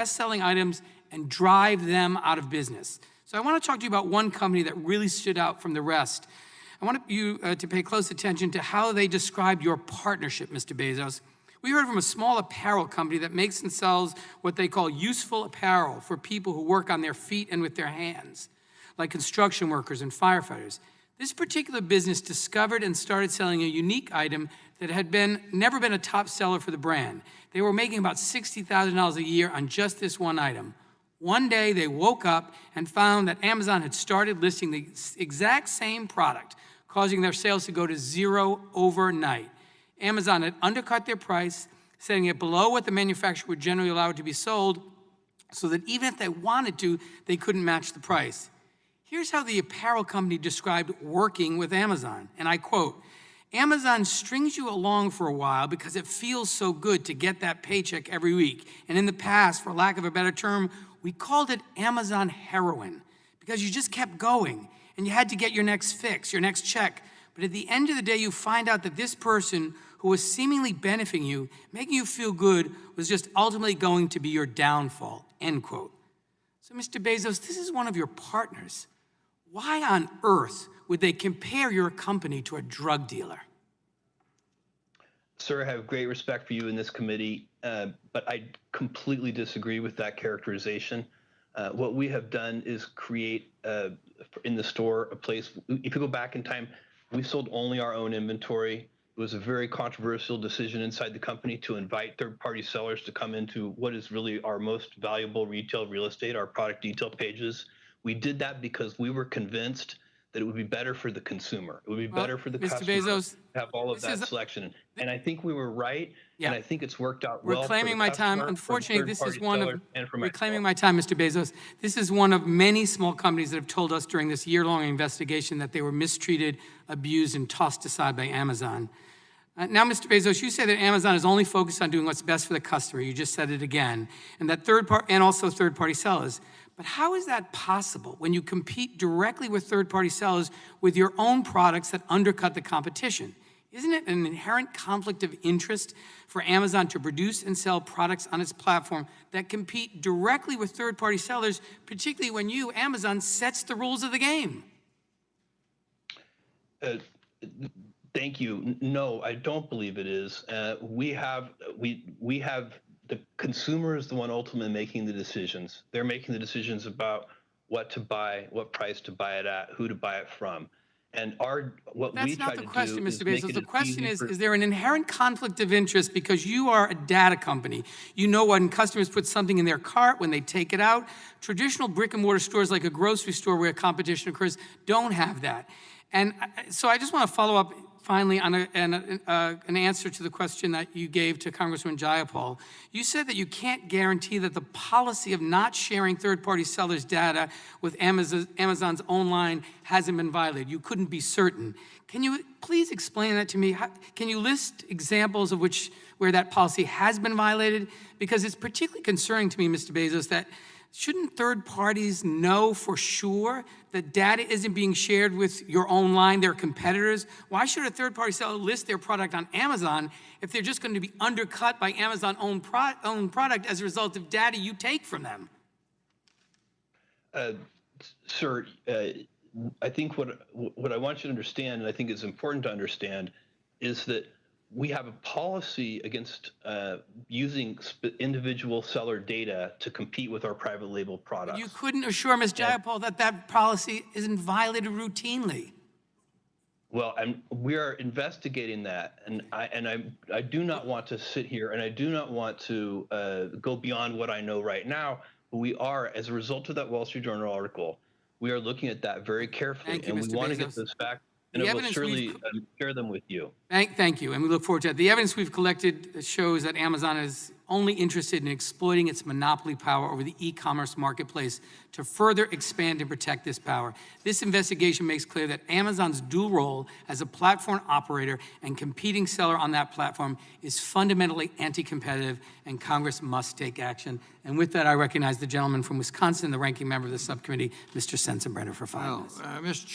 best-selling items and drive them out of business. So I want to talk to you about one company that really stood out from the rest. I want you to pay close attention to how they described your partnership, Mr. Bezos. We heard from a small apparel company that makes and sells what they call useful apparel for people who work on their feet and with their hands, like construction workers and firefighters. This particular business discovered and started selling a unique item that had never been a top seller for the brand. They were making about $60,000 a year on just this one item. One day they woke up and found that Amazon had started listing the exact same product, causing their sales to go to zero overnight. Amazon had undercut their price, setting it below what the manufacturer would generally allow it to be sold, so that even if they wanted to, they couldn't match the price. Here's how the apparel company described working with Amazon, and I quote, "Amazon strings you along for a while because it feels so good to get that paycheck every week. And in the past, for lack of a better term, we called it Amazon heroin because you just kept going and you had to get your next fix, your next check. But at the end of the day, you find out that this person who was seemingly benefiting you, making you feel good, was just ultimately going to be your downfall," end quote. So Mr. Bezos, this is one of your partners. Why on earth would they compare your company to a drug dealer? Sir, I have great respect for you in this committee, but I completely disagree with that characterization. What we have done is create in the store a place. If you go back in time, we sold only our own inventory. It was a very controversial decision inside the company to invite third-party sellers to come into what is really our most valuable retail real estate, our product detail pages. We did that because we were convinced that it would be better for the consumer. It would be better for the customer Bezos, to have all of that selection. And I think we were right, and I think it's worked out well. Reclaiming my time. Unfortunately, this is one of reclaiming my my time, Mr. Bezos. This is one of many small companies that have told us during this year-long investigation that they were mistreated, abused, and tossed aside by Amazon. Now, Mr. Bezos, you say that Amazon is only focused on doing what's best for the customer. You just said it again, and that also third-party sellers. But how is that possible when you compete directly with third-party sellers with your own products that undercut the competition? Isn't it an inherent conflict of interest for Amazon to produce and sell products on its platform that compete directly with third-party sellers, particularly when you, Amazon, sets the rules of the game? Thank you. No, I don't believe it is. We have the consumer is the one ultimately making the decisions. They're making the decisions about what to buy, what price to buy it at, who to buy it from. And That's not the question, Mr. Bezos. The question is there an inherent conflict of interest because you are a data company? You know when customers put something in their cart, when they take it out. Traditional brick and mortar stores like a grocery store where competition occurs don't have that. And so I just want to follow up finally on an answer to the question that you gave to Congressman Jayapal. You said that you can't guarantee that the policy of not sharing third-party sellers' data with Amazon's own line hasn't been violated. You couldn't be certain. Can you please explain that to me? Can you list examples of where that policy has been violated? Because it's particularly concerning to me, Mr. Bezos, that shouldn't third parties know for sure that data isn't being shared with your own line, their competitors? Why should a third-party seller list their product on Amazon if they're just going to be undercut by Amazon's own product as a result of data you take from them? Sir, I think what I want you to understand, and I think is important to understand, is that we have a policy against using individual seller data to compete with our private label products. You couldn't assure Ms. Jayapal that that policy isn't violated routinely. Well, we are investigating that, and I do not want to sit here, and I do not want to go beyond what I know right now. But we are, as a result of that Wall Street Journal article, we are looking at that very carefully, Thank you, and Mr. we want to Bezos. get this back. And I will surely share them with you. Thank you, and we look forward to that. The evidence we've collected shows that Amazon is only interested in exploiting its monopoly power over the e-commerce marketplace to further expand and protect this power. This investigation makes clear that Amazon's dual role as a platform operator and competing seller on that platform is fundamentally anti-competitive, and Congress must take action. And with that, I recognize the gentleman from Wisconsin, the ranking member of the subcommittee, Mr. Sensenbrenner, for 5 minutes. Mr.